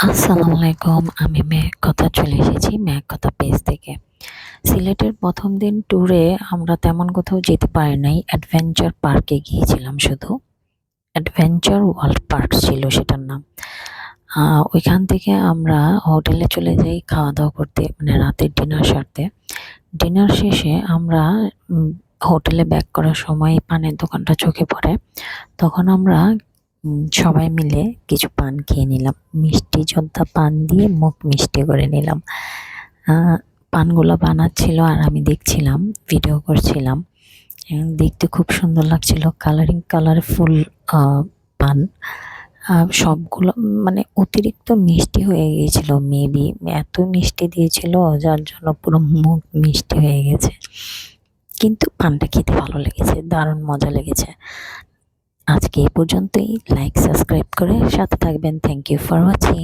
আসসালামু আলাইকুম। আমি মেঘ কথা চলে এসেছি মেঘ কথা পেজ থেকে। সিলেটের ১ম দিন ট্যুরে আমরা তেমন কোথাও যেতে পারি নাই। অ্যাডভেঞ্চার পার্কে গিয়েছিলাম শুধু। অ্যাডভেঞ্চার ওয়ার্ল্ড পার্ক ছিল সেটার নাম। ওইখান থেকে আমরা হোটেলে চলে যাই খাওয়া-দাওয়া করতে, মানে রাতের ডিনার সারতে। ডিনার শেষে আমরা উম হোটেলে ব্যাক করার সময় পানের দোকানটা চোখে পড়ে। তখন আমরা সবাই মিলে কিছু পান খেয়ে নিলাম। মিষ্টি যোদ্ধা পান দিয়ে মুখ মিষ্টি করে নিলাম। আ পানগুলো বানাচ্ছিল আর আমি দেখছিলাম, ভিডিও করছিলাম। দেখতে খুব সুন্দর লাগছিল। কালারফুল আ পান। সবগুলো মানে অতিরিক্ত মিষ্টি হয়ে গিয়েছিল মেবি। এত মিষ্টি দিয়েছিল যার জন্য পুরো মুখ মিষ্টি হয়ে গেছে। কিন্তু পানটা খেতে ভালো লেগেছে, দারুণ মজা লেগেছে। আজকে এই পর্যন্তই। লাইক, সাবস্ক্রাইব করে সাথে থাকবেন। Thank you for watching.